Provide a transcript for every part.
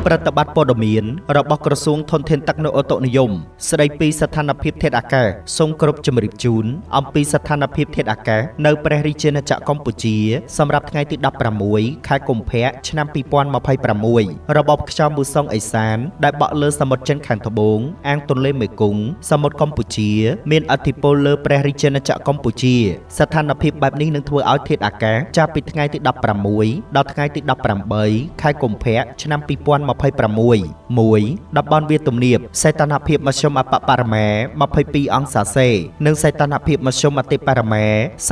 ប្រតិបត្តិព័ត៌មានរបស់ក្រសួងធនធានទឹកនៅអូតូនិយមស្ដីពីស្ថានភាពធាតុអាកាសសូមគ្រប់ជម្រាបជូនអំពីស្ថានភាពធាតុអាកាសនៅព្រះរាជាណាចក្រកម្ពុជាសម្រាប់ថ្ងៃទី16ខែកុម្ភៈឆ្នាំ2026របបខ្យល់មូសុងអេសានដែលបក់លើសមុទ្រចិនខាងត្បូងអាងទន្លេមេគង្គសមុទ្រកម្ពុជាមានឥទ្ធិពលលើព្រះរាជាណាចក្រកម្ពុជាស្ថានភាពបែបនេះនឹងធ្វើឲ្យធាតុអាកាសចាប់ពីថ្ងៃទី16ដល់ថ្ងៃទី18ខែកុម្ភៈឆ្នាំ2026 1. តំបន់វាលទំនាបសីតុណ្ហភាពមធ្យមអបបរមា22អង្សាសេនិងសីតុណ្ហភាពមធ្យមអតិបរមា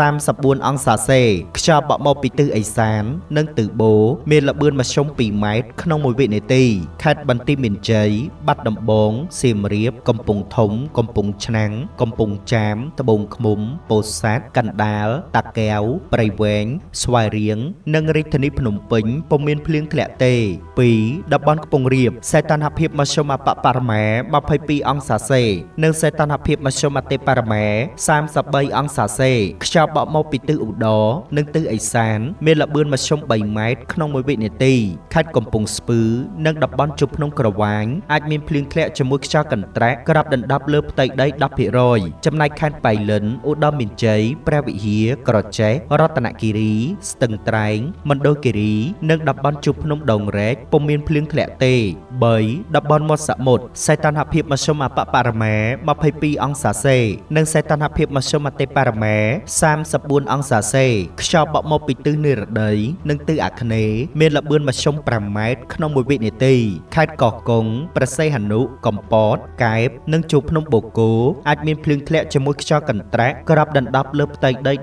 34អង្សាសេខ្យល់បក់មកពីទិសឦសាននិងទិសបូមានល្បឿនមធ្យម2ម៉ែត្រក្នុង1វិនាទីខេត្តបន្ទាយមានជ័យបាត់ដំបងសៀមរាបកំពង់ធំកំពង់ឆ្នាំងកំពង់ចាមត្បូងឃ្មុំពោធិ៍សាត់កណ្ដាលតាកែវព្រៃវែងស្វាយរៀងនិងរាជធានីភ្នំពេញពុំមានភ្លៀងធ្លាក់ទេ 2. តំបន់ខ្ពង់រាបសីតុណ្ហភាពមធ្យមអបបរមា22អង្សាសេនិងសីតុណ្ហភាពមធ្យមអតិបរមា33អង្សាសេខ្យល់បក់មកពីទិសឧត្តរនិងទិសឦសានមានល្បឿនមធ្យម3ម៉ែត្រក្នុង1វិនាទីខេត្តកំពង់ស្ពឺនិងតំបន់ជួរភ្នំក្រវាញអាចមានភ្លៀងធ្លាក់ជាមួយខ្យល់កន្ត្រាក់ក្របដណ្ដប់លើផ្ទៃដី 10% ចំណែកខេត្តប៉ៃលិនឧត្តរមានជ័យព្រះវិហារក្រចេះរតនគិរីស្ទឹងត្រែងមណ្ឌលគិរីនិងតំបន់ជួរភ្នំដងរែកពុំមានភ្លៀងធ្លាក់ទេ 3. តំបន់មាត់សមុទ្រសីតុណ្ហភាពមធ្យមអបបរមា22អង្សាសេនិងសីតុណ្ហភាពមធ្យមអតិបរមា34អង្សាសេខ្យល់បក់មកពីទិសនិរតីនិងទិសអាគ្នេយ៍មានល្បឿនមធ្យម5ម៉ែត្រក្នុង1វិនាទីខេត្តកោះកុងព្រះសីហនុកំពតកែបនិងជួរភ្នំបូកគោអាចមានភ្លៀងធ្លាក់ជាមួយខ្យល់កន្ត្រាក់ក្របដណ្ដប់លើផ្ទៃដី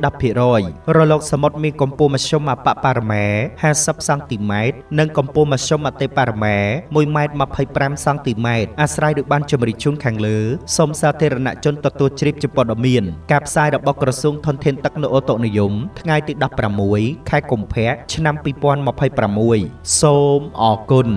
10% រលកសមុទ្រមានកម្ពស់មធ្យមអបបរមា50សង់ទីម៉ែត្រនិងកម្ពស់មធ្យមអតិបរមា1ម៉ែត្រ25សង់ទីម៉ែត្រអាស្រ័យដោយបានជម្រាបជូនខាងលើសូមសាធារណជនទទួលជ្រាបជាព័ត៌មានការផ្សាយរបស់ក្រសួងធនធានទឹកនៅអូតូនិយមថ្ងៃទី16ខែកុម្ភៈឆ្នាំ2026សូមអរគុណ